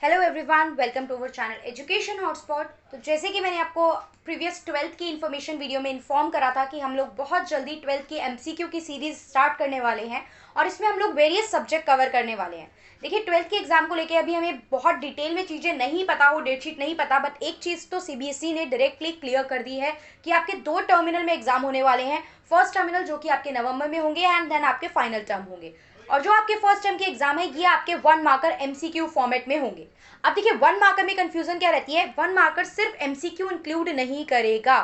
Hello everyone, welcome to our channel education hotspot. तो जैसे कि मैंने आपको प्रीवियस 12th की इन्फॉर्मेशन वीडियो में इन्फॉर्म करा था कि हम लोग बहुत जल्दी 12th की एमसीक्यू की सीरीज स्टार्ट करने वाले हैं और इसमें हम लोग वेरियस सब्जेक्ट कवर करने वाले हैं। देखिए, 12th के एग्जाम को लेके अभी हमें बहुत डिटेल में चीज़ें नहीं पता हो, डेटशीट नहीं पता, बट एक चीज़ तो सीबीएसई ने डायरेक्टली क्लियर कर दी है कि आपके दो टर्मिनल में एग्जाम होने वाले हैं। फर्स्ट टर्मिनल जो कि आपके नवंबर में होंगे एंड देन आपके फाइनल टर्म होंगे। और जो आपके फर्स्ट टर्म के एग्जाम है ये आपके 1 मार्कर एमसीक्यू फॉर्मेट में होंगे। अब देखिए, 1 मार्कर में कंफ्यूजन क्या रहती है, 1 मार्कर सिर्फ एमसीक्यू इंक्लूड नहीं करेगा।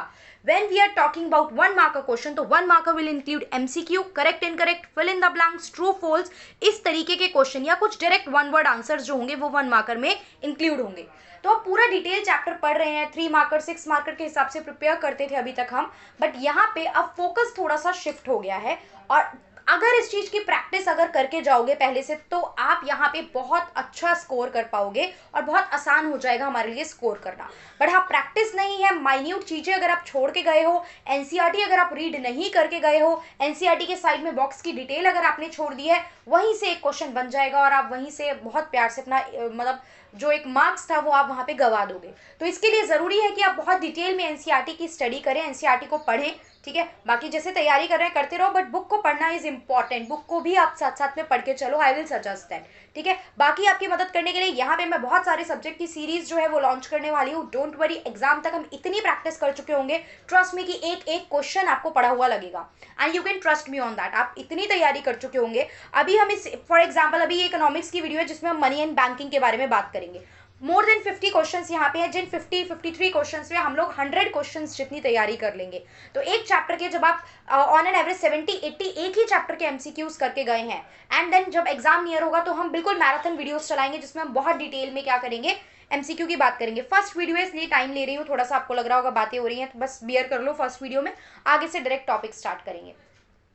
when we are talking about 1 marker question, तो 1 marker will include MCQ, correct incorrect, fill in the blanks, true false, इस तरीके के क्वेश्चन या कुछ डायरेक्ट वन वर्ड आंसर्स जो होंगे वो 1 मार्कर में इंक्लूड होंगे। तो आप पूरा डिटेल चैप्टर पढ़ रहे हैं, 3 मार्कर 6 मार्कर के हिसाब से प्रिपेयर करते थे अभी तक हम, बट यहाँ पे अब फोकस थोड़ा सा शिफ्ट हो गया है। और अगर इस चीज की प्रैक्टिस अगर करके जाओगे पहले से, तो आप यहाँ पे बहुत अच्छा स्कोर कर पाओगे और बहुत आसान हो जाएगा हमारे लिए स्कोर करना। बट हाँ, प्रैक्टिस नहीं है, माइन्यूट चीजें अगर आप छोड़ के गए हो, एनसीईआरटी अगर आप रीड नहीं करके गए हो, एनसीईआरटी के साइड में बॉक्स की डिटेल अगर आपने छोड़ दी है, वहीं से एक क्वेश्चन बन जाएगा और आप वहीं से बहुत प्यार से अपना मतलब जो एक मार्क्स था वो आप वहाँ पे गवा दोगे। तो इसके लिए ज़रूरी है कि आप बहुत डिटेल में एनसीईआरटी की स्टडी करें, एनसीईआरटी को पढ़ें, ठीक है। बाकी जैसे तैयारी कर रहे हैं करते रहो, बट बुक को पढ़ना इज इंपॉर्टेंट, बुक को भी आप साथ साथ में पढ़ के चलो। आई विल सजेस्ट दैट, ठीक है। बाकी आपकी मदद करने के लिए यहाँ पे मैं बहुत सारे सब्जेक्ट की सीरीज जो है वो लॉन्च करने वाली हूँ। डोंट वरी, एग्जाम तक हम इतनी प्रैक्टिस कर चुके होंगे, ट्रस्ट मी, कि एक एक क्वेश्चन आपको पढ़ा हुआ लगेगा and you can trust me on that. आप इतनी तैयारी कर चुके होंगे। अभी हम इस फॉर एग्जाम्पल अभी ये इकोनॉमिक्स की वीडियो है जिसमें हम मनी एंड बैंकिंग के बारे में बात करेंगे। मोर देन 50 क्वेश्चंस यहाँ पे हैं, जिन 53 क्वेश्चंस में हम लोग 100 क्वेश्चंस जितनी तैयारी कर लेंगे। तो एक चैप्टर के जब आप ऑन एन एवरेज 70-80 एक ही चैप्टर के एमसीक्यूज करके गए हैं, एंड देन जब एग्जाम नियर होगा तो हम बिल्कुल मैराथन वीडियोस चलाएंगे जिसमें हम बहुत डिटेल में क्या करेंगे, एमसीक्यू की बात करेंगे। फर्स्ट वीडियो है इसलिए टाइम ले रही हूँ, थोड़ा सा आपको लग रहा होगा बातें हो रही हैं, तो बस बियर कर लो फर्स्ट वीडियो में, आगे से डायरेक्ट टॉपिक स्टार्ट करेंगे।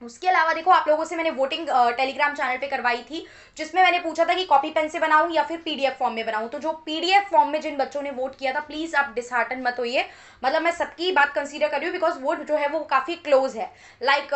उसके अलावा देखो, आप लोगों से मैंने वोटिंग टेलीग्राम चैनल पे करवाई थी, जिसमें मैंने पूछा था कि कॉपी पेन से बनाऊं या फिर पीडीएफ फॉर्म में बनाऊं। तो जो पीडीएफ फॉर्म में जिन बच्चों ने वोट किया था, प्लीज आप डिसहार्टन मत होइए। मतलब मैं सबकी बात कंसीडर कर रही हूँ बिकॉज वोट जो है वो काफी क्लोज है। लाइक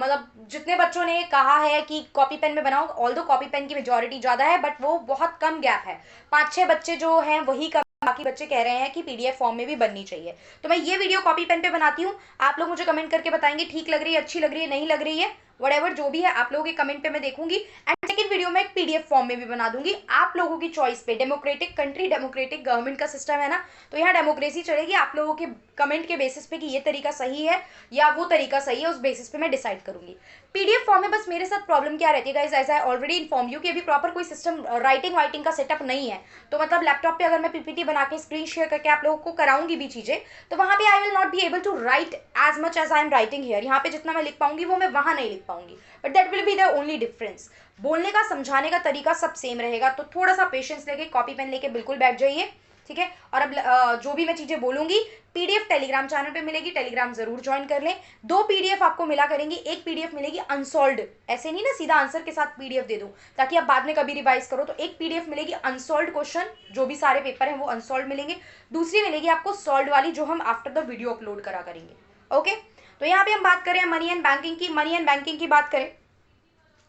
मतलब जितने बच्चों ने कहा है कि कॉपी पेन में बनाओ, ऑल्दो कॉपी पेन की मेजोरिटी ज्यादा है, बट वो बहुत कम गैप है। 5-6 बच्चे जो हैं वही कम, बाकी बच्चे कह रहे हैं कि पीडीएफ फॉर्म में भी बननी चाहिए। तो मैं ये वीडियो कॉपी पेन पे बनाती हूँ, आप लोग मुझे कमेंट करके बताएंगे ठीक लग रही है, अच्छी लग रही है, नहीं लग रही है, वटेवर जो भी है आप लोगों के कमेंट पे मैं देखूंगी। एंड सेकंड वीडियो में एक पीडीएफ फॉर्म में भी बना दूंगी, आप लोगों की चॉइस पे। डेमोक्रेटिक कंट्री, डेमोक्रेटिक गवर्नमेंट का सिस्टम है ना, तो यहाँ डेमोक्रेसी चलेगी। आप लोगों के कमेंट के बेसिस पे कि ये तरीका सही है या वो तरीका सही है, उस बेसिस पे मैं डिसाइड करूंगी। पीडीएफ फॉर्म में बस मेरे साथ प्रॉब्लम क्या रहती है guys, as I already inform you, कि अभी प्रॉपर कोई सिस्टम राइटिंग वाइटिंग का सेटअप नहीं है। तो मतलब लैपटॉप पे अगर मैं पीपीटी बना के स्क्रीन शेयर करके आप लोगों को कराऊंगी भी चीजें, तो वहां पे I will not be able to write as much as I am writing here. यहाँ पे जितना मैं लिख पाऊंगी वो मैं वहां नहीं लिख पाऊंगी, but that will be the only difference. बोलने का, समझाने का तरीका सब सेम रहेगा। तो थोड़ा सा पेशेंस लेके कॉपी पेन लेके बिल्कुल बैठ जाइए, ठीक है। और अब जो भी मैं चीजें बोलूंगी पीडीएफ टेलीग्राम चैनल पे मिलेगी, टेलीग्राम जरूर ज्वाइन कर लें। 2 पीडीएफ आपको मिला करेंगी, एक पीडीएफ मिलेगी अनसॉल्व्ड, ऐसे नहीं ना सीधा आंसर के साथ पीडीएफ दे दूं ताकि आप बाद में कभी रिवाइज करो। तो एक पीडीएफ मिलेगी अनसॉल्व्ड क्वेश्चन, जो भी सारे पेपर हैं वो अनसॉल्व्ड मिलेंगे। दूसरी मिलेगी आपको सॉल्व्ड वाली, जो हम आफ्टर द वीडियो अपलोड करा करेंगे। ओके, तो यहाँ पे हम बात करें मनी एंड बैंकिंग की। मनी एंड बैंकिंग की बात करें,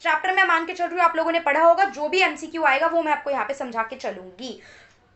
चैप्टर मैं मान के चल रही हूँ आप लोगों ने पढ़ा होगा, जो भी एमसीक्यू आएगा वो मैं आपको यहाँ पे समझा के चलूंगी।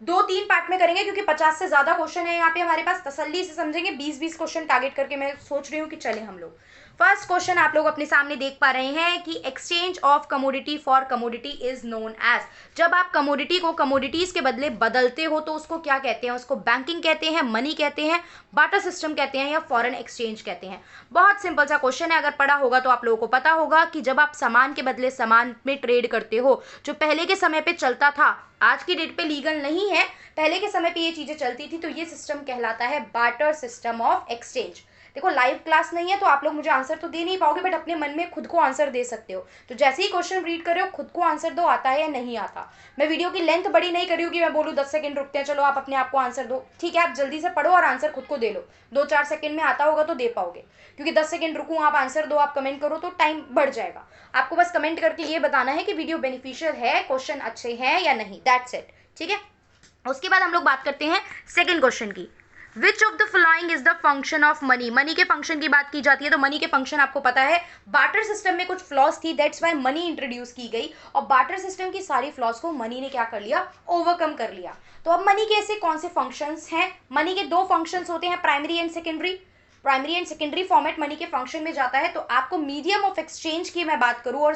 2-3 पार्ट में करेंगे क्योंकि 50 से ज्यादा क्वेश्चन है यहाँ पे हमारे पास, तसल्ली से समझेंगे। 20-20 क्वेश्चन टारगेट करके मैं सोच रही हूँ कि चले हम लोग। फर्स्ट क्वेश्चन आप लोग अपने सामने देख पा रहे हैं कि exchange of commodity for commodity is known as. जब आप कमोडिटी को कमोडिटीज के बदले बदलते हो तो उसको क्या कहते हैं, उसको बैंकिंग कहते हैं, मनी कहते हैं, बाटर सिस्टम कहते हैं या फॉरेन एक्सचेंज कहते हैं। बहुत सिंपल सा क्वेश्चन है, अगर पढ़ा होगा तो आप लोगों को पता होगा कि जब आप सामान के बदले सामान में ट्रेड करते हो, जो पहले के समय पे चलता था, आज की डेट पे लीगल नहीं है, पहले के समय पे ये चीजें चलती थी, तो ये सिस्टम कहलाता है बार्टर सिस्टम ऑफ एक्सचेंज। देखो, लाइव क्लास नहीं है तो आप लोग मुझे आंसर तो दे नहीं पाओगे, बट अपने मन में खुद को आंसर दे सकते हो। तो जैसे ही क्वेश्चन रीड कर रहे हो खुद को आंसर दो, आता है या नहीं आता। मैं वीडियो की लेंथ बड़ी नहीं कर रही हूँ कि मैं बोलूँ 10 सेकंड रुकते हैं, चलो आप अपने आप को आंसर दो, ठीक है। आप जल्दी से पढ़ो और आंसर खुद को दे लो, 2-4 सेकंड में आता होगा तो दे पाओगे, क्योंकि 10 सेकंड रुकूँ, आप आंसर दो, आप कमेंट करो तो टाइम बढ़ जाएगा। आपको बस कमेंट करके ये बताना है कि वीडियो बेनिफिशियल है, क्वेश्चन अच्छे हैं या नहीं, दैट्स इट, ठीक है। उसके बाद हम लोग बात करते हैं सेकंड क्वेश्चन की। Which of the following is the function of money, money के फंक्शन की बात की जाती है तो मनी के फंक्शन आपको पता है, बार्टर सिस्टम में कुछ फ्लॉज थी, दैट्स वाई मनी इंट्रोड्यूस की गई और बार्टर सिस्टम की सारी फ्लॉज को मनी ने क्या कर लिया, ओवरकम कर लिया। तो अब मनी के ऐसे कौन से फंक्शंस हैं, मनी के दो फंक्शंस होते हैं, primary and secondary. Primary and secondary format money के फंक्शन में जाता है। तो आपको मीडियम ऑफ एक्सचेंज की मैं बात करूं और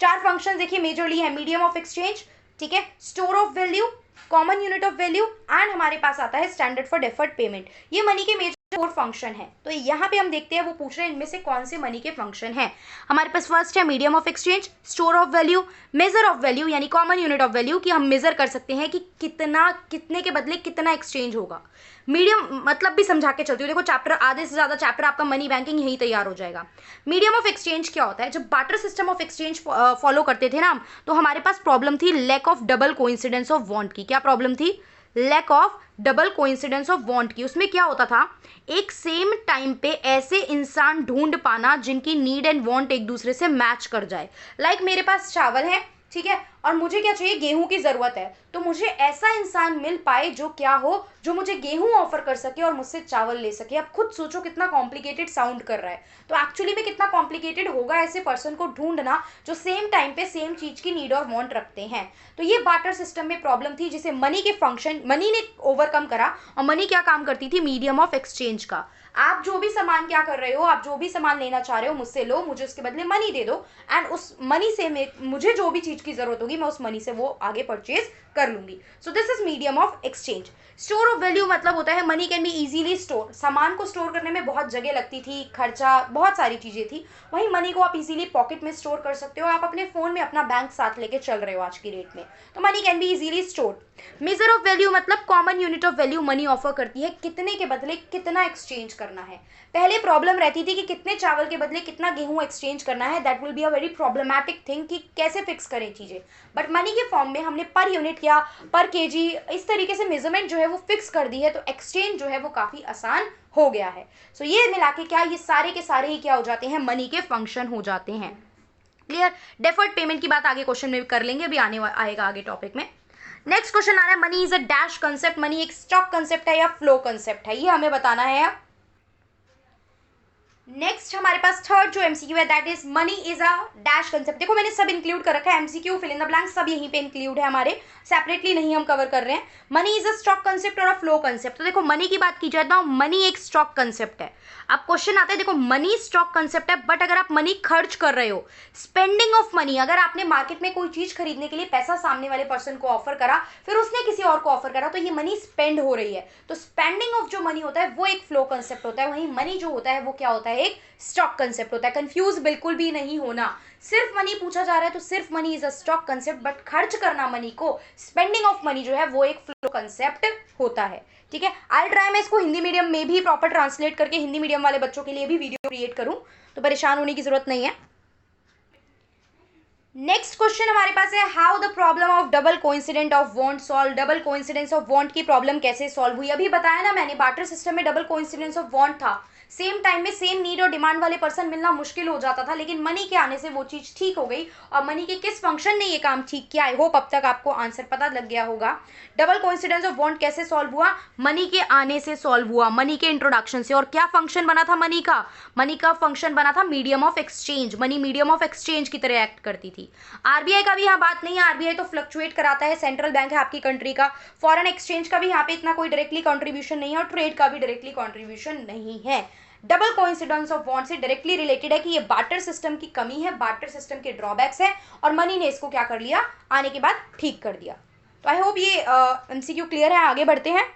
चार फंक्शन देखिए मेजरली है, मीडियम ऑफ एक्सचेंज, ठीक है, store of value, common unit of value and हमारे पास आता है स्टैंडर्ड फॉर डेफर्ड पेमेंट। ये मनी के मेजर 4 फंक्शन है। तो यहाँ पे हम देखते हैं वो पूछ रहे हैं इनमें से कौन से मनी के फंक्शन हैं। हमारे पास फर्स्ट है medium of exchange, store of value, major of value यानी कॉमन यूनिट ऑफ वैल्यू कि हम मेजर कर सकते हैं कि कितना, कितने के बदले कितना एक्सचेंज होगा। मीडियम मतलब भी समझा के चलती हूँ, देखो चैप्टर आधे से ज़्यादा चैप्टर आपका मनी बैंकिंग यही तैयार हो जाएगा। मीडियम ऑफ एक्सचेंज क्या होता है, जब barter system of exchange follow करते थे ना हम, तो हमारे पास प्रॉब्लम थी lack of double coincidence of want की। क्या प्रॉब्लम थी, lack of double coincidence of want की। उसमें क्या होता था, एक सेम टाइम पे ऐसे इंसान ढूंढ पाना जिनकी नीड एंड वांट एक दूसरे से मैच कर जाए। लाइक मेरे पास चावल है, ठीक है, और मुझे क्या चाहिए, गेहूं की जरूरत है, तो मुझे ऐसा इंसान मिल पाए जो क्या हो, जो मुझे गेहूं ऑफर कर सके और मुझसे चावल ले सके। अब खुद सोचो कितना कॉम्प्लिकेटेड साउंड कर रहा है, तो एक्चुअली में कितना कॉम्प्लिकेटेड होगा ऐसे पर्सन को ढूंढना जो सेम टाइम पे सेम चीज की नीड और वांट रखते हैं। तो ये बार्टर सिस्टम में प्रॉब्लम थी जिसे मनी के फंक्शन, मनी ने ओवरकम करा। और मनी क्या काम करती थी, मीडियम ऑफ एक्सचेंज का। आप जो भी सामान क्या कर रहे हो, आप जो भी सामान लेना चाह रहे हो मुझसे लो, मुझे उसके बदले मनी दे दो एंड उस मनी से मुझे जो भी चीज की जरूरत होगी मैं उस मनी से वो आगे परचेज कर लूंगी। So this is medium of exchange. Store of value मतलब होता है money can be easily store, सामान को स्टोर करने में बहुत जगह लगती थी, खर्चा, बहुत सारी चीजें थी, वहीं मनी को आप इजीली पॉकेट में स्टोर कर सकते हो। आप अपने फोन में अपना बैंक साथ लेके चल रहे हो आज की डेट में, तो money can be easily stored. Measure of value मतलब common unit of value money offer करती है, कितने के बदले कितना एक्सचेंज करना है। पहले प्रॉब्लम रहती थी कि कितने चावल के बदले कितना गेहूं एक्सचेंज करना है, that will be a very problematic thing कि कैसे फिक्स करें चीजें। बट मनी के फॉर्म में हमने पर यूनिट या पर केजी इस तरीके से मेजरमेंट जो है वो फिक्स कर दी है, तो एक्सचेंज जो है वो काफी आसान हो गया है। सो ये मिला के क्या, ये सारे के सारे ही क्या हो जाते हैं, मनी के फंक्शन हो जाते हैं। क्लियर। डेफर्ड पेमेंट की बात आगे क्वेश्चन में कर लेंगे, अभी आएगा आगे टॉपिक में। नेक्स्ट क्वेश्चन आ रहा है, money is a dash concept, money एक स्टॉक कंसेप्ट है या फ्लो कंसेप्ट है, ये हमें बताना है। नेक्स्ट हमारे पास थर्ड जो एमसीक्यू है that is money is a dash concept. देखो मैंने सब इंक्लूड कर रखा है, MCQ, fill in the blank सब यहीं पे इंक्लूड है हमारे, सेपरेटली नहीं हम कवर कर रहे हैं। Money is a stock concept और अ फ्लो कंसेप्ट। तो देखो मनी की बात की जाए तो मनी एक स्टॉक कंसेप्ट है। अब क्वेश्चन आता है, देखो मनी स्टॉक कंसेप्ट है, बट अगर आप मनी खर्च कर रहे हो, स्पेंडिंग ऑफ मनी, अगर आपने मार्केट में कोई चीज खरीदने के लिए पैसा सामने वाले पर्सन को ऑफर करा, फिर उसने किसी और को ऑफर करा, तो ये मनी स्पेंड हो रही है। तो स्पेंडिंग ऑफ जो मनी होता है वो एक फ्लो कंसेप्ट होता है, वहीं मनी जो होता है वो क्या होता है, एक स्टॉक कंसेप्ट होता है। कंफ्यूज बिल्कुल भी नहीं होना, सिर्फ मनी पूछा जा रहा है तो सिर्फ money is a stock concept, but खर्च करना मनी को, स्पेंडिंग ऑफ मनी जो है वो एक फ्लो कंसेप्ट होता है। ठीक है, आई ट्राई मैं इसको हिंदी मीडियम में भी प्रॉपर ट्रांसलेट करके हिंदी मीडियम वाले बच्चों के लिए भी वीडियो क्रिएट करूं, तो परेशान होने की जरूरत नहीं है। नेक्स्ट क्वेश्चन हमारे पास है, how the problem of double coincident of want solve. Double coincidence of want की प्रॉब्लम कैसे सॉल्व हुई, अभी बताया ना मैंने, बार्टर सिस्टम में डबल कोइंसिडेंस ऑफ वांट था, सेम टाइम में सेम नीड और डिमांड वाले पर्सन मिलना मुश्किल हो जाता था, लेकिन मनी के आने से वो चीज ठीक हो गई। और मनी के किस फंक्शन ने ये काम ठीक किया, आई होप अब तक आपको आंसर पता लग गया होगा। डबल कोइंसिडेंस ऑफ वांट कैसे सॉल्व हुआ, मनी के आने से सॉल्व हुआ, मनी के इंट्रोडक्शन से। और क्या फंक्शन बना था मनी का, मनी का फंक्शन बना था medium of exchange, money medium of exchange की तरह एक्ट करती थी। आरबीआई का भी यहाँ बात नहीं है, आरबीआई तो फ्लक्चुएट कराता है, सेंट्रल बैंक है आपकी कंट्री का। फॉरेन एक्सचेंज का भी यहाँ पे इतना कोई डायरेक्टली कॉन्ट्रीब्यूशन नहीं है और ट्रेड का भी डायरेक्टली कॉन्ट्रीब्यूशन नहीं है। Double coincidence of want say directly related है कि ये बार्टर सिस्टम की कमी है, बार्टर सिस्टम के ड्रॉबैक्स है, और मनी ने इसको क्या कर लिया, आने के बाद ठीक कर दिया। तो आई होप ये एमसीक्यू क्लियर है, आगे बढ़ते हैं।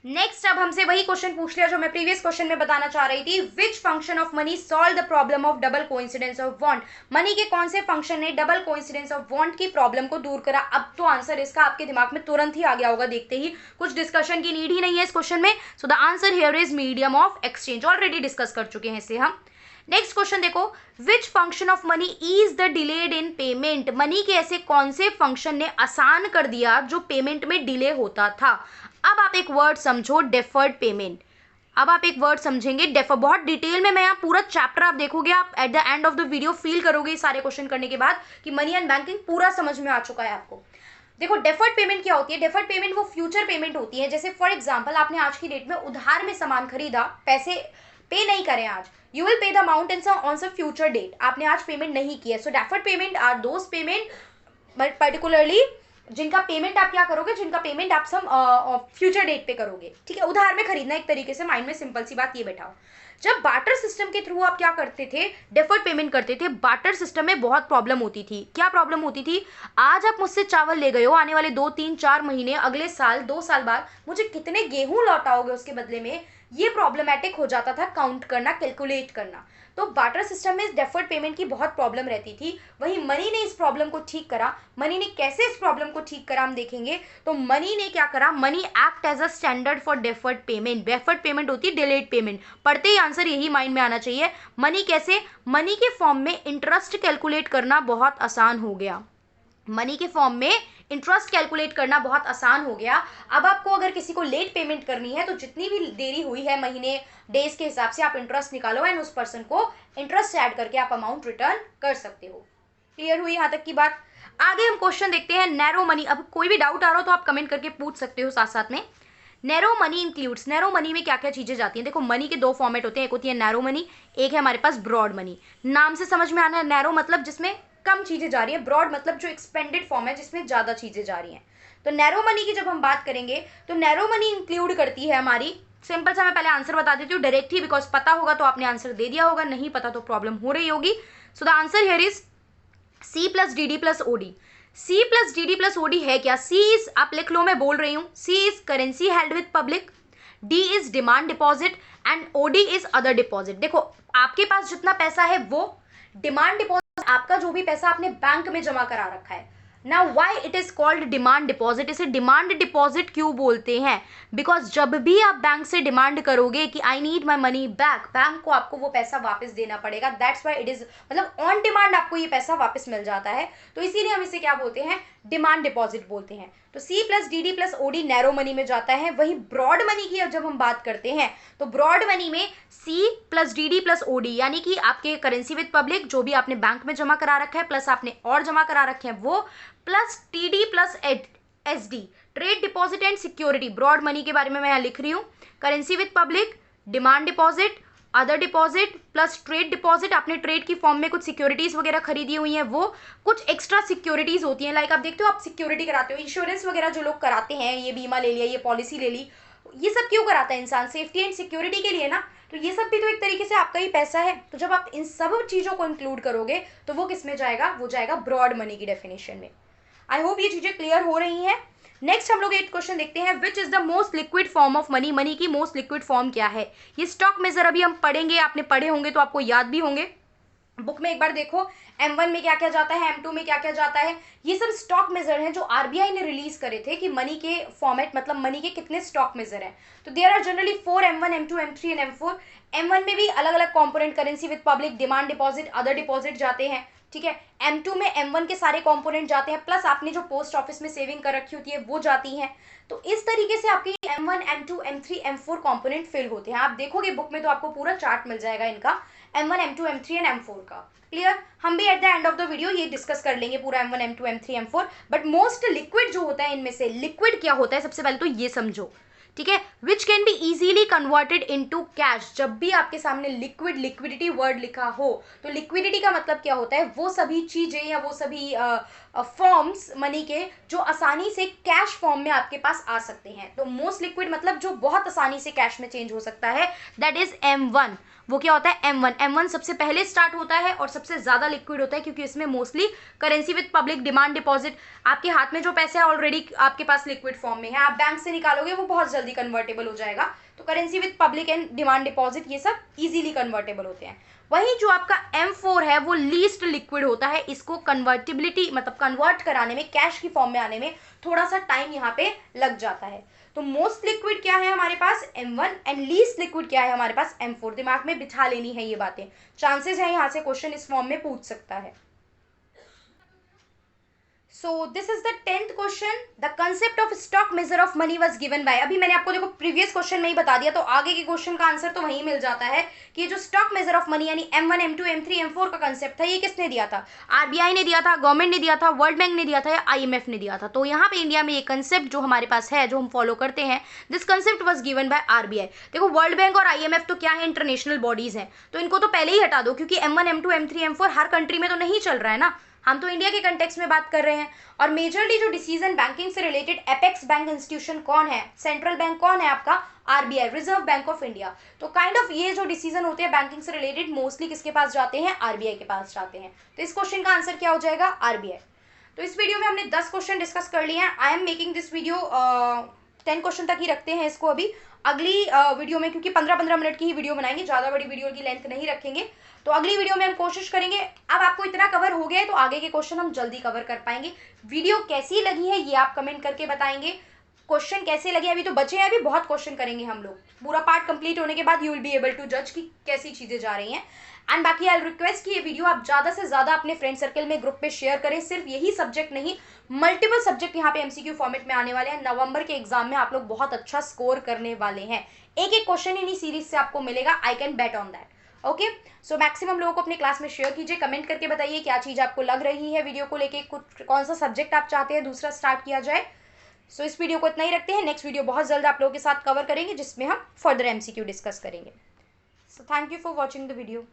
नेक्स्ट अब हमसे वही क्वेश्चन पूछ लिया जो मैं प्रीवियस क्वेश्चन में बताना चाह रही थी, which function of money solve the problem of double coincidence of want. Money के कौन से फंक्शन ने डबल कोइंसिडेंस ऑफ वांट की प्रॉब्लम को दूर करा। अब तो आंसर इसका आपके दिमाग में तुरंत ही आ गया होगा, देखते ही, कुछ डिस्कशन की नीड ही नहीं है इस क्वेश्चन में। सो the answer here is medium of exchange, already discuss कर चुके हैं इसे हम। नेक्स्ट क्वेश्चन देखो, which function of money is the delayed in payment. Money के ऐसे कौन से फंक्शन ने आसान कर दिया जो पेमेंट में डिले होता था। अब आप एक वर्ड समझो, डेफर्ड पेमेंट। अब आप एक वर्ड समझेंगे डेफर, बहुत डिटेल में मैं यहाँ पूरा चैप्टर आप देखोगे, आप at the end of the video feel करोगे सारे क्वेश्चन करने के बाद कि मनी एंड बैंकिंग पूरा समझ में आ चुका है आपको। देखो डेफर्ड पेमेंट क्या होती है, डेफर्ड पेमेंट वो फ्यूचर पेमेंट होती है। जैसे फॉर एग्जांपल आपने आज की डेट में उधार में सामान खरीदा, पैसे पे नहीं करें आज, you will pay the amount in on some future date, आपने आज पेमेंट नहीं किया। So deferred payment are those payment but particularly जिनका पेमेंट आप क्या करोगे, जिनका पेमेंट आप सम फ्यूचर डेट पे करोगे, ठीक है। उधार में खरीदना, एक तरीके से माइंड में सिंपल सी बात ये बैठाओ। जब बार्टर सिस्टम के थ्रू आप क्या करते थे, डेफर्ड पेमेंट करते थे, बार्टर सिस्टम में बहुत प्रॉब्लम होती थी। क्या प्रॉब्लम होती थी, आज आप मुझसे चावल ले गए हो, आने वाले 2 3 4 महीने, अगले साल 2 साल बाद मुझे कितने गेहूं लौटाओगे उसके बदले में, ये प्रॉब्लमेटिक हो जाता था काउंट करना, कैलकुलेट करना। तो बार्टर सिस्टम में डेफर्ड पेमेंट की बहुत प्रॉब्लम रहती थी। वहीं मनी ने इस प्रॉब्लम को ठीक करा। मनी ने कैसे इस प्रॉब्लम को ठीक करा हम देखेंगे। तो मनी ने क्या करा, money act as a standard for deferred payment. Deferred payment होती है डिलेड पेमेंट, पढ़ते ही आंसर यही माइंड में आना चाहिए। मनी कैसे, मनी के फॉर्म में इंटरेस्ट कैलकुलेट करना बहुत आसान हो गया। मनी के फॉर्म में इंटरेस्ट कैलकुलेट करना बहुत आसान हो गया। अब आपको अगर किसी को लेट पेमेंट करनी है तो जितनी भी देरी हुई है महीने डेज के हिसाब से आप इंटरेस्ट निकालो एंड उस पर्सन को इंटरेस्ट ऐड करके आप अमाउंट रिटर्न कर सकते हो। क्लियर हुई यहाँ तक की बात। आगे हम क्वेश्चन देखते हैं नैरो मनी। अब कोई भी डाउट आ रहा हो तो आप कमेंट करके पूछ सकते हो साथ साथ में। Narrow money includes, narrow money में क्या क्या चीजें जाती हैं। देखो मनी के दो फॉर्मेट होते हैं, एक होती है नैरो मनी, एक है हमारे पास ब्रॉड मनी। नाम से समझ में आना है, नैरो मतलब जिसमें कम चीजें जा रही है, ब्रॉड मतलब जो एक्सपेंडेड फॉर्म है जिसमें ज्यादा चीजें जा रही हैं। तो नैरो मनी की जब हम बात करेंगे तो नैरो मनी इंक्लूड करती है हमारी, सिंपल सा मैं पहले आंसर बता देती हूँ डायरेक्ट ही, बिकॉज पता होगा तो आपने आंसर दे दिया होगा, नहीं पता तो प्रॉब्लम हो रही होगी। So the answer here is C plus D D plus OD. C plus D D plus OD है क्या, सी इज, आप लिख लो मैं बोल रही हूँ, C is currency held with public, D is demand deposit and OD is other deposit. देखो आपके पास जितना पैसा है वो डिमांड डिपॉजिट, आपका जो भी पैसा आपने बैंक में जमा करा रखा है। Now why it is called demand deposit, इसे डिमांड डिपॉजिट क्यों बोलते हैं, बिकॉज जब भी आप बैंक से डिमांड करोगे कि I need my money back, bank को आपको वो पैसा वापस देना पड़ेगा। दैट्स व्हाई इट इज, मतलब ऑन डिमांड आपको ये पैसा वापस मिल जाता है, तो इसीलिए हम इसे क्या बोलते हैं, डिमांड डिपॉजिट बोलते हैं। तो C plus D D plus OD narrow money में जाता है। वही ब्रॉड मनी की जब हम बात करते हैं तो ब्रॉड मनी में C plus D D plus OD, यानी कि आपके करेंसी विद पब्लिक, जो भी आपने बैंक में जमा करा रखा है प्लस आपने और जमा करा रखे हैं वो, plus T D plus S D, trade deposit and security. Broad money के बारे में मैं यहाँ लिख रही हूँ, currency with public, demand deposit, other deposit plus trade deposit, आपने ट्रेड की फॉर्म में कुछ सिक्योरिटीज वगैरह खरीदी हुई हैं, वो कुछ एक्स्ट्रा सिक्योरिटीज होती हैं। लाइक आप देखते हो आप सिक्योरिटी कराते हो, इंश्योरेंस वगैरह जो लोग कराते हैं, ये बीमा ले लिया, ये पॉलिसी ले ली, ये सब क्यों कराता है इंसान, सेफ्टी एंड सिक्योरिटी के लिए ना। तो ये सब भी तो एक तरीके से आपका ही पैसा है। तो जब आप इन सब चीजों को इंक्लूड करोगे तो वो किस में जाएगा, वो जाएगा ब्रॉड मनी की डेफिनेशन में। आई होप ये चीजें क्लियर हो रही हैं। नेक्स्ट हम लोग एक क्वेश्चन देखते हैं, which is the most liquid form of money. Money की मोस्ट लिक्विड फॉर्म क्या है। ये स्टॉक मेजर अभी हम पढ़ेंगे, आपने पढ़े होंगे तो आपको याद भी होंगे। बुक में एक बार देखो M1 में क्या क्या जाता है, M2 में क्या क्या जाता है। ये सब स्टॉक मेजर हैं जो RBI ने रिलीज करे थे कि मनी के फॉर्मेट, मतलब मनी के कितने स्टॉक मेजर हैं। तो there are generally 4, M1, M2, M3 and M4। M1 में भी अलग अलग component, currency with public, demand deposit, other deposit जाते हैं, ठीक है। M2 में M1 के सारे कंपोनेंट जाते हैं, प्लस आपने जो पोस्ट ऑफिस में सेविंग कर रखी होती है वो जाती हैं। तो इस तरीके से आपके M1, M2, M3, M4 component fill होते हैं। आप देखोगे बुक में तो आपको पूरा चार्ट मिल जाएगा इनका, M1, M2, M3 and M4 का। क्लियर, हम भी at the end of the video ये डिस्कस कर लेंगे पूरा M1, M2, M3, M4। But most liquid जो होता है इनमें से, लिक्विड क्या होता है सबसे पहले तो ये समझो, ठीक है। Which can be easily converted into cash. जब भी आपके सामने लिक्विड, लिक्विडिटी वर्ड लिखा हो तो लिक्विडिटी का मतलब क्या होता है, वो सभी चीजें या वो सभी फॉर्म्स मनी के जो आसानी से कैश फॉर्म में आपके पास आ सकते हैं। तो मोस्ट लिक्विड मतलब जो बहुत आसानी से कैश में चेंज हो सकता है, दैट इज M1। वो क्या होता है, M1। M1 सबसे पहले स्टार्ट होता है और सबसे ज्यादा लिक्विड होता है क्योंकि इसमें mostly currency with public, demand deposit, आपके हाथ में जो पैसा है ऑलरेडी आपके पास लिक्विड फॉर्म में है, आप बैंक से निकालोगे वो बहुत जल्दी कन्वर्टेबल हो जाएगा। तो currency with public and demand deposit ये सब इजीली कन्वर्टेबल होते हैं। वहीं जो आपका M4 है वो लीस्ट लिक्विड होता है, इसको कन्वर्टिबिलिटी मतलब कन्वर्ट कराने में, कैश की फॉर्म में आने में थोड़ा सा टाइम यहाँ पे लग जाता है। तो मोस्ट लिक्विड क्या है हमारे पास, M1, एंड लीस्ट लिक्विड क्या है हमारे पास, M4। दिमाग में बिठा लेनी है ये बातें, चांसेस है यहाँ से क्वेश्चन इस फॉर्म में पूछ सकता है। So this is the 10th question. The concept of stock measure of money was given by. अभी मैंने आपको देखो प्रीवियस क्वेश्चन में ही बता दिया, तो आगे के क्वेश्चन का आंसर तो वहीं मिल जाता है कि ये जो स्टॉक मेजर ऑफ मनी यानी M1 M2 M3 M4 का कंसेप्ट था, ये किसने दिया था? RBI ने दिया था, गवर्नमेंट ने दिया था, वर्ल्ड बैंक ने दिया था या IMF ने दिया था? तो यहाँ पे इंडिया में ये कंसेप्ट जो हमारे पास है, जो हम फॉलो करते हैं, this concept was given by RBI। देखो वर्ल्ड बैंक और IMF तो क्या है, इंटरनेशनल बॉडीज हैं, तो इनको तो पहले ही हटा दो, क्योंकि M1 M2 M3 M4 हर कंट्री में तो नहीं चल रहा है ना, हम तो इंडिया के कंटेक्स्ट में बात कर रहे हैं। और मेजरली जो डिसीजन बैंकिंग से रिलेटेड एपेक्स बैंक इंस्टीट्यूशन कौन है, सेंट्रल बैंक कौन है आपका? RBI, reserve bank of India. तो काइंड ऑफ ये जो डिसीजन होते हैं बैंकिंग से रिलेटेड मोस्टली किसके पास जाते हैं? RBI के पास जाते हैं। तो इस क्वेश्चन का आंसर क्या हो जाएगा? RBI। तो इस वीडियो में हमने 10 क्वेश्चन डिस्कस कर लिए हैं। I am making this video 10 question तक ही रखते हैं इसको अभी। अगली वीडियो में, क्योंकि 15-15 मिनट की ही वीडियो बनाएंगे, ज़्यादा बड़ी वीडियो की लेंथ नहीं रखेंगे, तो अगली वीडियो में हम कोशिश करेंगे। अब आपको इतना कवर हो गया है तो आगे के क्वेश्चन हम जल्दी कवर कर पाएंगे। वीडियो कैसी लगी है ये आप कमेंट करके बताएंगे। क्वेश्चन कैसे लगे, अभी तो बचे हैं, अभी बहुत क्वेश्चन करेंगे हम लोग। पूरा पार्ट कंप्लीट होने के बाद you will be able to जज कि कैसी चीज़ें जा रही हैं। एंड बाकी आई रिक्वेस्ट कि ये वीडियो आप ज़्यादा से ज़्यादा अपने फ्रेंड सर्कल में, ग्रुप पे शेयर करें। सिर्फ यही सब्जेक्ट नहीं, मल्टीपल सब्जेक्ट यहाँ पे MCQ फॉर्मेट में आने वाले हैं। नवंबर के एग्जाम में आप लोग बहुत अच्छा स्कोर करने वाले हैं। एक एक क्वेश्चन इन्हीं सीरीज से आपको मिलेगा, I can bet on that. Okay, so maximum लोगों को अपने क्लास में शेयर कीजिए। कमेंट करके बताइए क्या चीज़ आपको लग रही है वीडियो को लेके, कुछ कौन सा सब्जेक्ट आप चाहते हैं दूसरा स्टार्ट किया जाए। सो इस वीडियो को इतना ही रखते हैं। नेक्स्ट वीडियो बहुत जल्द आप लोगों के साथ कवर करेंगे जिसमें हम फर्दर MCQ डिस्कस करेंगे। So thank you for watching the video.